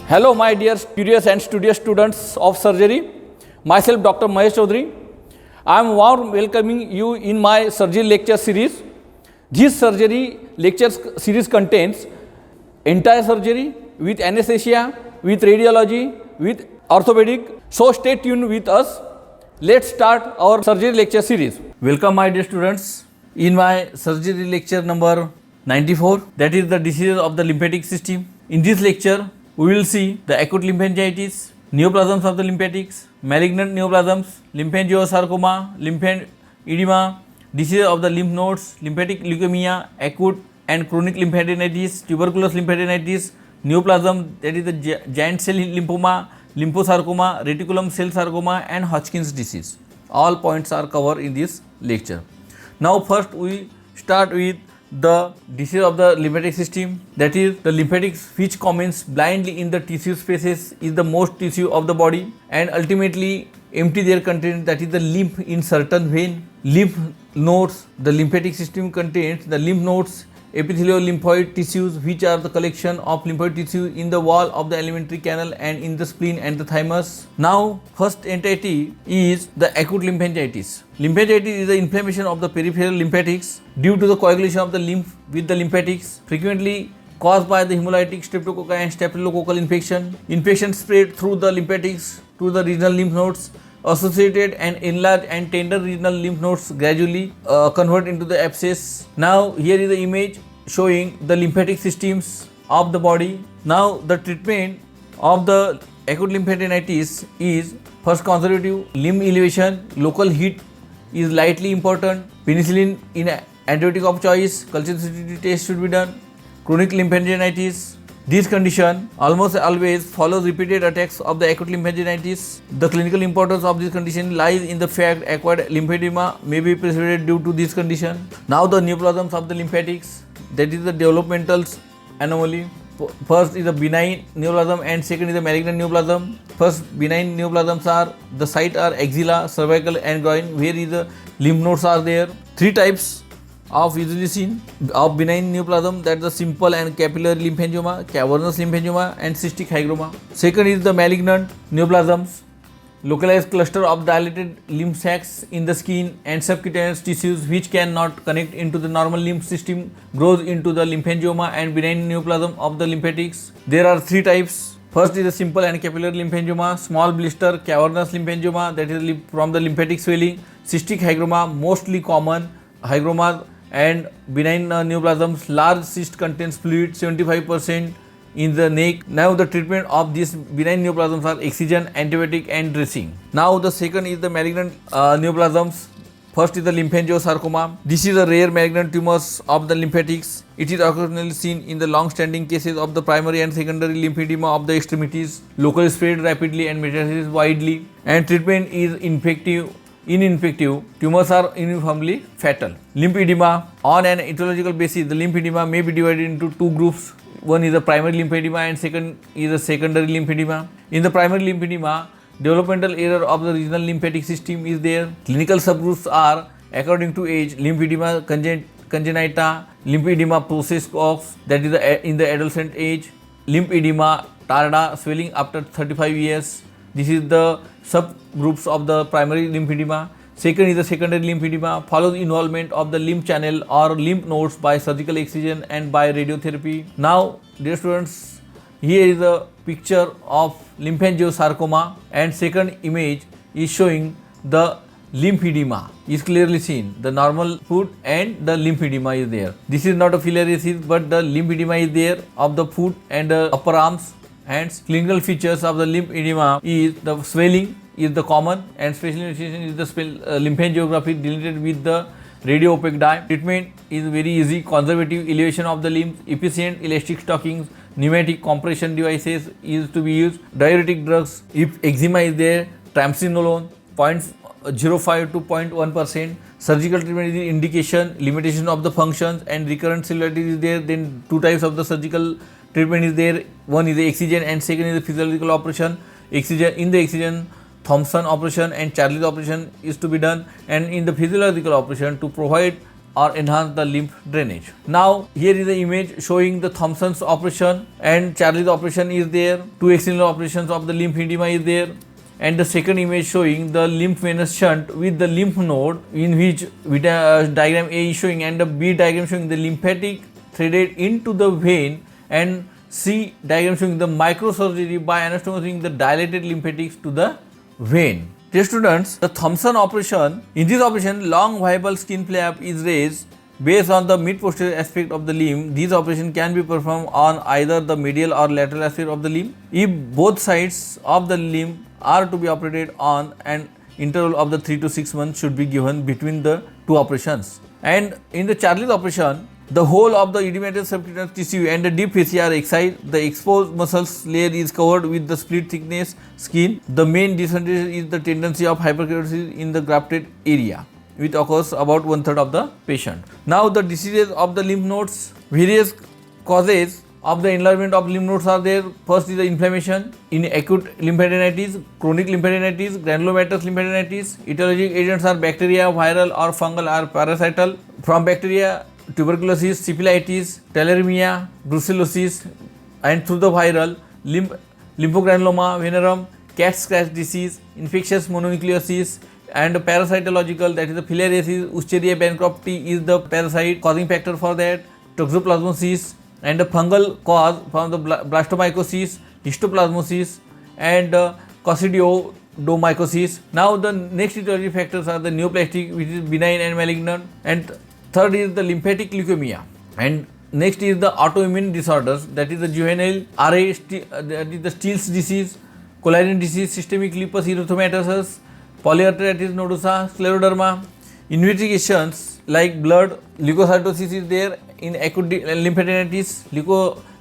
Hello, my dear curious and studious students of surgery. Myself, Dr. Mahesh Chaudhary. I am warm welcoming you in my surgery lecture series. This surgery lecture series contains entire surgery with anesthesia, with radiology, with orthopedic. So stay tuned with us. Let's start our surgery lecture series. Welcome, my dear students, in my surgery lecture number 94, that is the diseases of the lymphatic system. In this lecture, we will see the acute lymphangitis, neoplasms of the lymphatics, malignant neoplasms, lymphangiosarcoma, lymphedema, disease of the lymph nodes, lymphatic leukemia, acute and chronic lymphadenitis, tuberculous lymphadenitis, neoplasm, that is the giant cell lymphoma, lymphosarcoma, reticulum cell sarcoma and Hodgkin's disease. All points are covered in this lecture. Now first we start with the disease of the lymphatic system, that is the lymphatics which commence blindly in the tissue spaces is the most tissue of the body and ultimately empty their content, that is the lymph in certain vein. Lymph nodes, the lymphatic system contains the lymph nodes, epithelial lymphoid tissues which are the collection of lymphoid tissue in the wall of the alimentary canal and in the spleen and the thymus. Now first entity is the acute lymphangitis. Lymphangitis is the inflammation of the peripheral lymphatics due to the coagulation of the lymph with the lymphatics, frequently caused by the hemolytic streptococci and staphylococcal infection. Infection spread through the lymphatics to the regional lymph nodes. Associated and enlarged and tender regional lymph nodes gradually convert into the abscess. Now here is the image showing the lymphatic systems of the body. Now the treatment of the acute lymphadenitis is first conservative limb elevation, local heat is lightly important, penicillin in antibiotic of choice, culture sensitivity test should be done. Chronic lymphadenitis, this condition almost always follows repeated attacks of the acute lymphadenitis. The clinical importance of this condition lies in the fact acquired lymphedema may be precipitated due to this condition. Now the neoplasms of the lymphatics, that is the developmental anomaly. First is the benign neoplasm and second is the malignant neoplasm. First benign neoplasms are, the site are axilla, cervical and groin where is the lymph nodes are there. Three types of usually seen of benign neoplasm, that is the simple and capillary lymphangioma, cavernous lymphangioma and cystic hygroma. Second is the malignant neoplasms, localized cluster of dilated lymph sacs in the skin and subcutaneous tissues which cannot connect into the normal lymph system grows into the lymphangioma and benign neoplasm of the lymphatics. There are three types. First is the simple and capillary lymphangioma, small blister, cavernous lymphangioma, that is from the lymphatic swelling, cystic hygroma, mostly common hygroma and benign neoplasms, large cyst contains fluid 75% in the neck. Now the treatment of these benign neoplasms are excision, antibiotic and dressing. Now the second is the malignant neoplasms. First is the lymphangiosarcoma. This is a rare malignant tumors of the lymphatics. It is occasionally seen in the long-standing cases of the primary and secondary lymphedema of the extremities, locally spread rapidly and metastasis widely, and treatment is ineffective. Tumors are uniformly fatal. Lymphedema, on an etiological basis, the lymphedema may be divided into two groups. One is the primary lymphedema and second is the secondary lymphedema. In the primary lymphedema, developmental error of the regional lymphatic system is there. Clinical subgroups are according to age, lymphedema congenita, lymphedema precox, that is in the adolescent age, lymphedema tarda, swelling after 35 years. This is the subgroups of the primary lymphedema. Second is the secondary lymphedema, follows involvement of the lymph channel or lymph nodes by surgical excision and by radiotherapy. Now, dear students, here is a picture of lymphangiosarcoma and second image is showing the lymphedema is clearly seen. The normal foot and the lymphedema is there. This is not a filariasis but the lymphedema is there of the foot and the upper arms. Hands. Clinical features of the lymphedema is the swelling is the common and specialization is the lymphangiography delineated with the radio-opaque dye. Treatment is very easy, conservative elevation of the limbs, efficient elastic stockings, pneumatic compression devices is to be used, diuretic drugs, if eczema is there, triamcinolone 0.05 to 0.1%, surgical treatment is indication, limitation of the functions and recurrent cellulitis is there. Then two types of the surgical treatment is there. One is the excision and second is the physiological operation. Excision, in the excision, Thompson operation and Charlie's operation is to be done, and in the physiological operation to provide or enhance the lymph drainage. Now here is the image showing the Thompson's operation and Charlie's operation is there. Two external operations of the lymph edema is there. And the second image showing the lymph venous shunt with the lymph node, in which diagram A is showing and the B diagram showing the lymphatic threaded into the vein, and C diagram showing the microsurgery by anastomosing the dilated lymphatics to the vein. Dear students, the Thompson operation, in this operation long viable skin flap is raised based on the mid-posterior aspect of the limb. This operation can be performed on either the medial or lateral aspect of the limb. If both sides of the limb are to be operated on, an interval of the 3 to 6 months should be given between the two operations. And in the Charlie's operation, the whole of the edematous subcutaneous tissue and the deep fascia are excised. The exposed muscles layer is covered with the split thickness skin. The main disadvantage is the tendency of hyperkeratosis in the grafted area, which occurs about 1/3 of the patient. Now the diseases of the lymph nodes, various causes of the enlargement of lymph nodes are there. First is the inflammation in acute lymphadenitis, chronic lymphadenitis, granulomatous lymphadenitis. Etiologic agents are bacteria, viral or fungal or parasital. From bacteria, tuberculosis, syphilitis, tularemia, brucellosis, and through the viral, lymphogranuloma venerum, cat scratch disease, infectious mononucleosis, and parasitological, that is the filariasis. Usteria bancrofti is the parasite causing factor for that. Toxoplasmosis, and the fungal cause from the blastomycosis, histoplasmosis, and coccidioidomycosis. Now the next etiology factors are the neoplastic, which is benign and malignant, and third is the lymphatic leukemia, and next is the autoimmune disorders, that is the juvenile RA, that is the Still's disease, Collision disease, systemic lupus erythematosus, polyarteritis nodosa, scleroderma. Investigations like blood leukocytosis is there in acute lymphadenitis,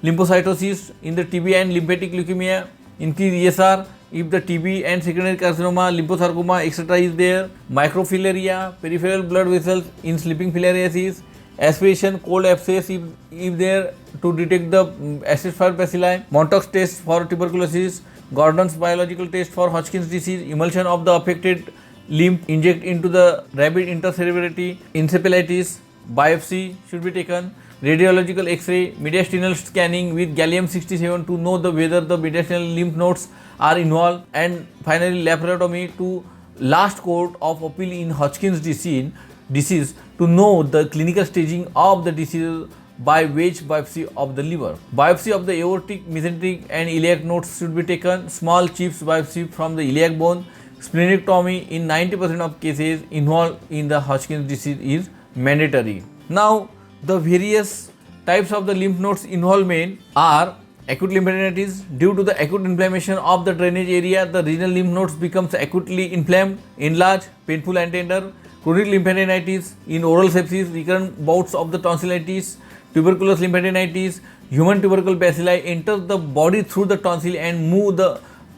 lymphocytosis in the TB and lymphatic leukemia, increase ESR if the TB and secondary carcinoma, lymphosarcoma, etc. is there. Microfilaria, peripheral blood vessels in sleeping filariasis, aspiration, cold abscess if there to detect the acid-fire bacilli, Montauk's test for tuberculosis, Gordon's biological test for Hodgkin's disease, emulsion of the affected limb inject into the rabbit intercerebrity, encephalitis, biopsy should be taken, radiological X-ray, mediastinal scanning with gallium-67 to know the whether the mediastinal lymph nodes are involved, and finally laparotomy to last court of appeal in Hodgkin's disease to know the clinical staging of the disease by wedge biopsy of the liver. Biopsy of the aortic, mesenteric and iliac nodes should be taken, small chips biopsy from the iliac bone. Splenectomy in 90% of cases involved in the Hodgkin's disease is mandatory. Now the various types of the lymph nodes involvement are acute lymphadenitis. Due to the acute inflammation of the drainage area, the renal lymph nodes becomes acutely inflamed, enlarged, painful and tender. Chronic lymphadenitis in oral sepsis, recurrent bouts of the tonsillitis. Tuberculous lymphadenitis, human tubercle bacilli enters the body through the tonsil and move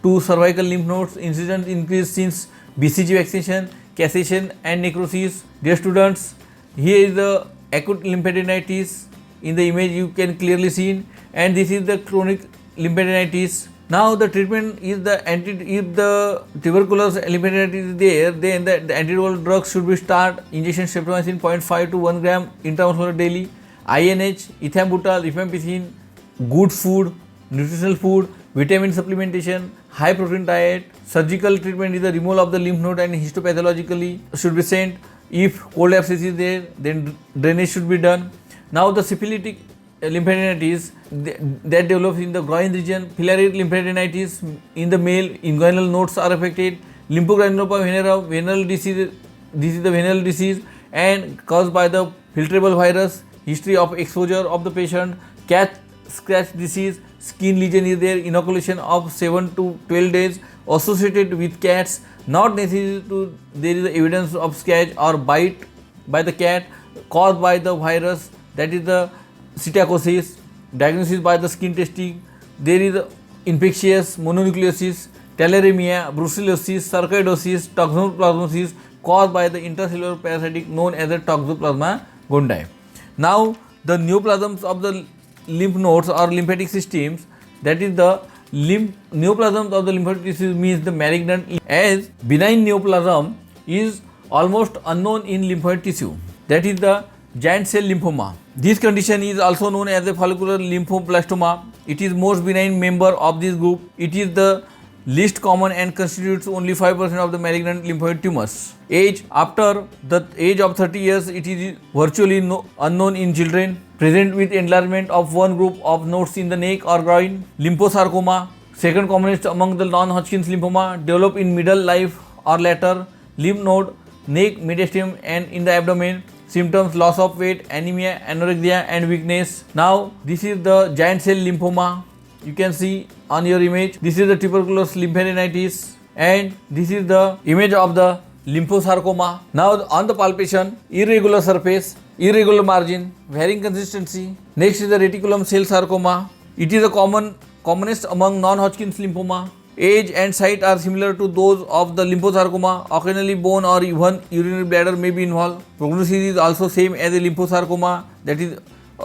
to cervical lymph nodes. Incidence increase since BCG vaccination, cassation and necrosis. Dear students, here is the acute lymphadenitis. In the image you can clearly see, and this is the chronic lymphadenitis. Now the treatment is if the tuberculous lymphadenitis is there, then the antiviral drugs should be start. Injection streptomycin 0.5 to 1 gram intramuscular daily. INH, ethambutol, rifampicin, good food, nutritional food, vitamin supplementation, high protein diet. Surgical treatment is the removal of the lymph node and histopathologically should be sent. If cold abscess is there, then drainage should be done. Now the syphilitic lymphadenitis that develops in the groin region, filariatic lymphadenitis in the male, inguinal nodes are affected. Lymphogranuloma venerum, venereal disease, this is the venereal disease and caused by the filtrable virus. History of exposure of the patient, cat scratch disease, skin lesion is there, inoculation of 7 to 12 days associated with cats, not necessary to there is evidence of scratch or bite by the cat caused by the virus, that is the psittacosis. Diagnosis by the skin testing, there is infectious mononucleosis, tularemia, brucellosis, sarcoidosis, toxoplasmosis caused by the intracellular parasitic known as the Toxoplasma gondii. Now the neoplasms of the lymph nodes or lymphatic systems, that is the neoplasms of the lymphatic tissue means the malignant, as benign neoplasm is almost unknown in lymphoid tissue, that is the giant cell lymphoma. This condition is also known as a follicular lymphoblastoma. It is most benign member of this group. It is the least common and constitutes only 5% of the malignant lymphoid tumors. Age: after the age of 30 years, it is virtually unknown in children. Present with enlargement of one group of nodes in the neck or groin. Lymphosarcoma, second commonest among the non-Hodgkin's lymphoma, develop in middle life or later. Lymph node, neck, mediastinum and in the abdomen. Symptoms: loss of weight, anemia, anorexia and weakness. Now this is the giant cell lymphoma. You can see on your image, this is the tuberculous lymphadenitis and this is the image of the lymphosarcoma. Now on the palpation, irregular surface, irregular margin, varying consistency. Next is the reticulum cell sarcoma. It is the commonest among non-Hodgkin's lymphoma. Age and site are similar to those of the lymphosarcoma. Occasionally bone or even urinary bladder may be involved. Prognosis is also same as a lymphosarcoma, that is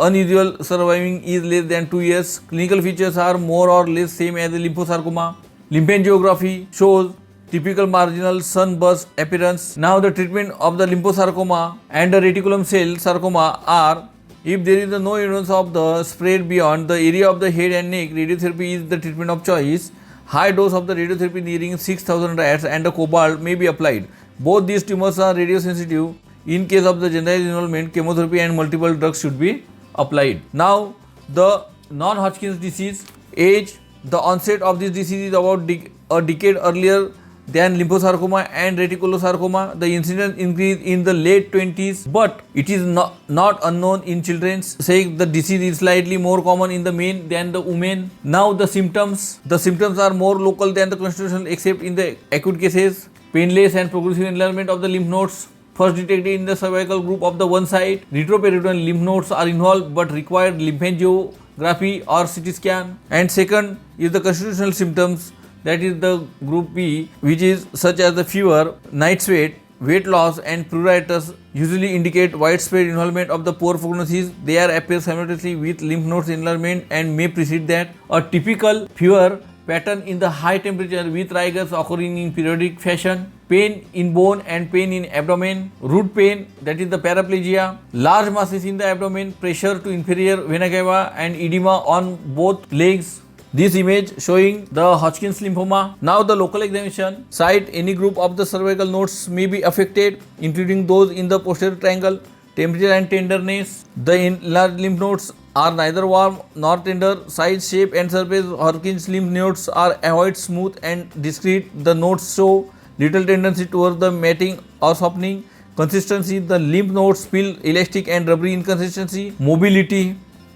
unusual surviving is less than 2 years. Clinical features are more or less same as the lymphosarcoma. Lymphangiography shows typical marginal sunburst appearance. Now the treatment of the lymphosarcoma and the reticulum cell sarcoma are: if there is no evidence of the spread beyond the area of the head and neck, radiotherapy is the treatment of choice. High dose of the radiotherapy nearing 6000 rats and the cobalt may be applied. Both these tumors are radiosensitive. In case of the generalized involvement, chemotherapy and multiple drugs should be applied. Now the non-Hodgkin's disease. Age: the onset of this disease is about a decade earlier than lymphosarcoma and reticulosarcoma. The incidence increase in the late 20s, but it is not unknown in children. Say the disease is slightly more common in the men than the women. Now the symptoms. The symptoms are more local than the constitutional except in the acute cases. Painless and progressive enlargement of the lymph nodes, first detected in the cervical group of the one side. Retroperitoneal lymph nodes are involved but require lymphangiography or CT scan. And second is the constitutional symptoms, that is the group B, which is such as the fever, night sweat, weight loss and pruritus, usually indicate widespread involvement of the poor prognosis. They are appear simultaneously with lymph nodes enlargement and may precede that. A typical fever pattern in the high temperature with rigors occurring in periodic fashion. Pain in bone and pain in abdomen. Root pain, that is the paraplegia. Large masses in the abdomen, pressure to inferior vena cava and edema on both legs. This image showing the Hodgkin's lymphoma. Now the local examination. Site: any group of the cervical nodes may be affected, including those in the posterior triangle. Temperature and tenderness. The enlarged lymph nodes are neither warm nor tender. Size, shape and surface. Hodgkin's lymph nodes are ovoid, smooth and discrete. The nodes show little tendency towards the matting or softening. Consistency: the lymph nodes feel elastic and rubbery in consistency. Mobility: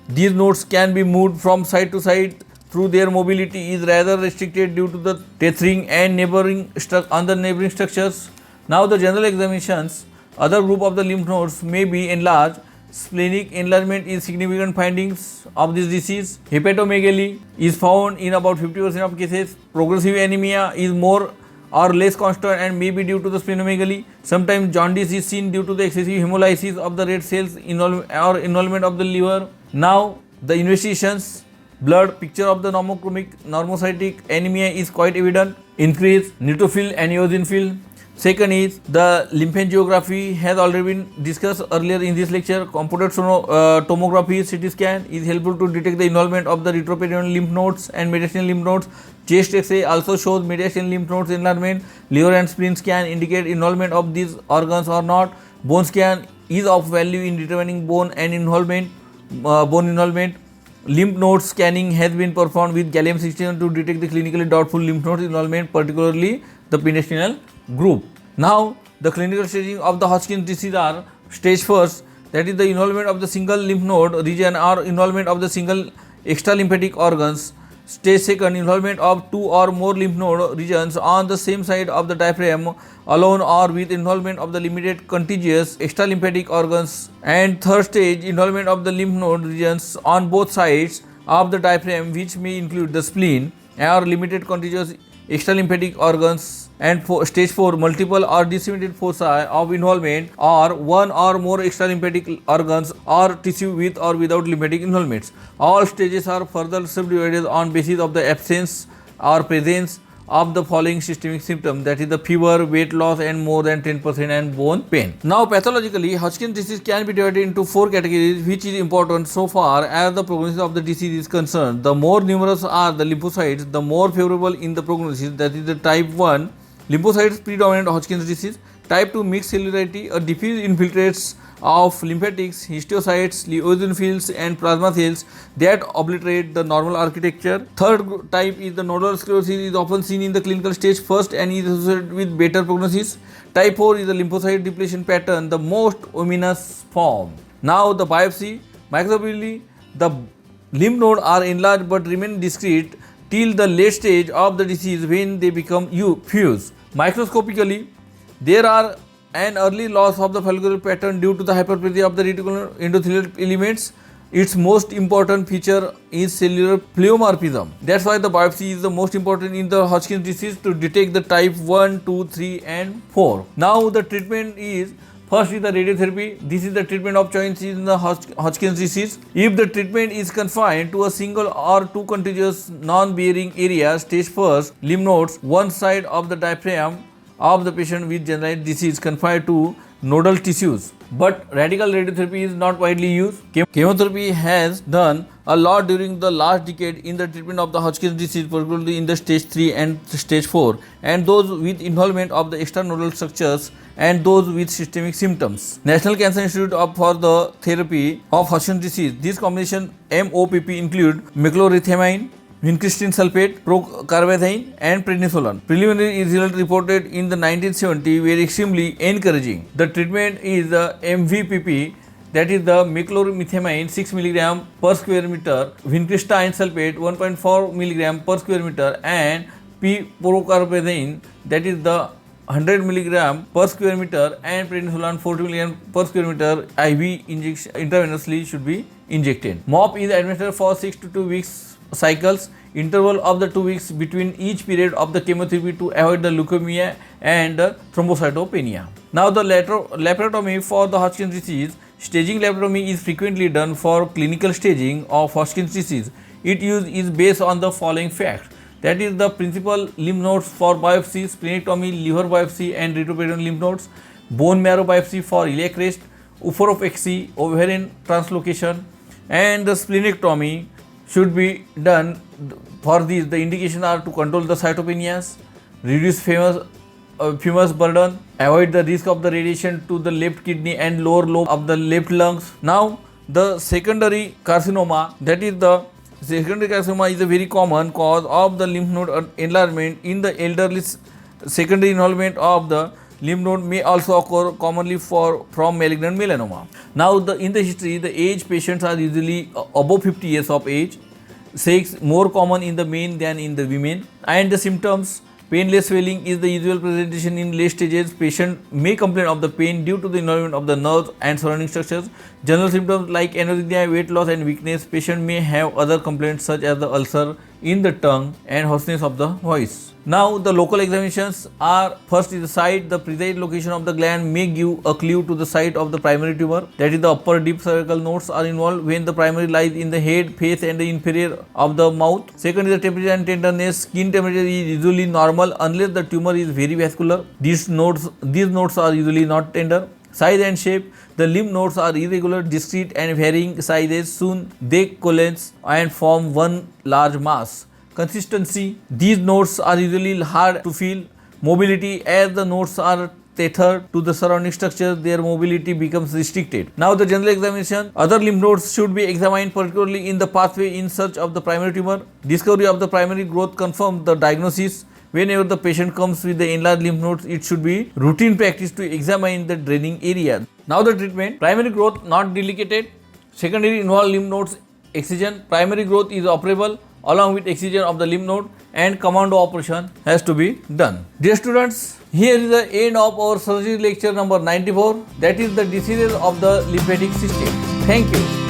these nodes can be moved from side to side. Through their mobility is rather restricted due to the tethering and neighboring structures. Now the general examinations. Other group of the lymph nodes may be enlarged. Splenic enlargement is significant findings of this disease. Hepatomegaly is found in about 50% of cases. Progressive anemia is more or less constant and may be due to the splenomegaly. Sometimes jaundice is seen due to the excessive hemolysis of the red cells or involvement of the liver. Now the investigations. Blood picture of the normocytic anemia is quite evident. Increase neutrophil and eosinophil. Second is the lymphangiography has already been discussed earlier in this lecture. Computed tomography CT scan is helpful to detect the involvement of the retroperitoneal lymph nodes and mediastinal lymph nodes. Chest X-ray also shows mediastinal lymph nodes enlargement. Liver and spleen scan indicate involvement of these organs or not. Bone scan is of value in determining bone involvement. Lymph node scanning has been performed with gallium-67 to detect the clinically doubtful lymph node involvement, particularly the mediastinal group. Now, the clinical staging of the Hodgkin's disease are: stage first, that is the involvement of the single lymph node region or involvement of the single extralymphatic organs. Stage second, involvement of two or more lymph node regions on the same side of the diaphragm alone or with involvement of the limited contiguous extralymphatic organs. And third stage, involvement of the lymph node regions on both sides of the diaphragm, which may include the spleen or limited contiguous extralymphatic organs. And stage 4, multiple or disseminated foci of involvement or one or more extralymphatic organs or tissue with or without lymphatic involvements. All stages are further subdivided on basis of the absence or presence of the following systemic symptoms, that is the fever, weight loss and more than 10% and bone pain. Now pathologically, Hodgkin's disease can be divided into 4 categories, which is important so far as the prognosis of the disease is concerned. The more numerous are the lymphocytes, the more favorable in the prognosis. That is the type 1 lymphocytes predominant Hodgkin's disease. Type 2 mixed cellularity, a diffuse infiltrates of lymphatics, histiocytes, eosinophils and plasma cells that obliterate the normal architecture. Third type is the nodal sclerosis, is often seen in the clinical stage first and is associated with better prognosis. Type 4 is the lymphocyte depletion pattern, the most ominous form. Now the biopsy. Microscopically, the lymph nodes are enlarged but remain discrete till the late stage of the disease when they become fused. Microscopically, there are an early loss of the follicular pattern due to the hyperplasia of the reticular endothelial elements. Its most important feature is cellular pleomorphism. That's why the biopsy is the most important in the Hodgkin's disease to detect the type 1, 2, 3 and 4. Now the treatment is, first is the radiotherapy. This is the treatment of choice in the Hodgkin's disease. If the treatment is confined to a single or two contiguous non-bearing areas, stage first, lymph nodes, one side of the diaphragm of the patient with generalized disease confined to nodal tissues. But radical radiotherapy is not widely used. Chemotherapy has done a lot during the last decade in the treatment of the Hodgkin's disease, particularly in the stage 3 and stage 4, and those with involvement of the extranodal structures and those with systemic symptoms. National Cancer Institute for the therapy of Hodgkin's disease. This combination MOPP include meclorethamine, vincristine sulfate, procarbazine and prednisolone. Preliminary results reported in the 1970 were extremely encouraging. The treatment is the MVPP, that is the meclorethamine 6 mg per square meter, vincristine sulfate 1.4 mg per square meter and procarbazine, that is the 100 mg per square meter and prednisolone 40 mg per square meter IV injection intravenously should be injected. MOP is administered for 6 to 2 weeks cycles, interval of the 2 weeks between each period of the chemotherapy to avoid the leukemia and thrombocytopenia. Now the laparotomy for the Hodgkin's disease. Staging laparotomy is frequently done for clinical staging of Hodgkin's disease. Its use is based on the following facts. That is the principal lymph nodes for biopsy, splenectomy, liver biopsy and retroperitoneal lymph nodes, bone marrow biopsy for iliac crest, oophoropexy, ovarian translocation and the splenectomy should be done. For these, the indications are to control the cytopenias, reduce fumous burden, avoid the risk of the radiation to the left kidney and lower lobe of the left lungs. Now, the secondary carcinoma, that is the secondary carcinoma is a very common cause of the lymph node enlargement in the elderly. Secondary involvement of the lymph node may also occur commonly from malignant melanoma. Now, in the history, the age patients are usually above 50 years of age, sex more common in the men than in the women, and the symptoms. Painless swelling is the usual presentation in late stages. Patient may complain of the pain due to the involvement of the nerves and surrounding structures. General symptoms like anorexia, weight loss and weakness. Patient may have other complaints such as the ulcer in the tongue and hoarseness of the voice. Now the local examinations are, first is the site. The precise location of the gland may give a clue to the site of the primary tumor, that is the upper deep cervical nodes are involved when the primary lies in the head, face and the inferior of the mouth. Second is the temperature and tenderness. Skin temperature is usually normal unless the tumor is very vascular. These nodes are usually not tender. Size and shape. The lymph nodes are irregular, discrete and varying sizes. Soon they coalesce and form one large mass. Consistency. These nodes are usually hard to feel. Mobility. As the nodes are tethered to the surrounding structure, their mobility becomes restricted. Now the general examination. Other lymph nodes should be examined, particularly in the pathway in search of the primary tumor. Discovery of the primary growth confirms the diagnosis. Whenever the patient comes with the enlarged lymph nodes, it should be routine practice to examine the draining area. Now the treatment. Primary growth not delineated. Secondary involved lymph nodes excision. Primary growth is operable along with excision of the lymph node and commando operation has to be done. Dear students, here is the end of our surgery lecture number 94, that is the diseases of the lymphatic system. Thank you.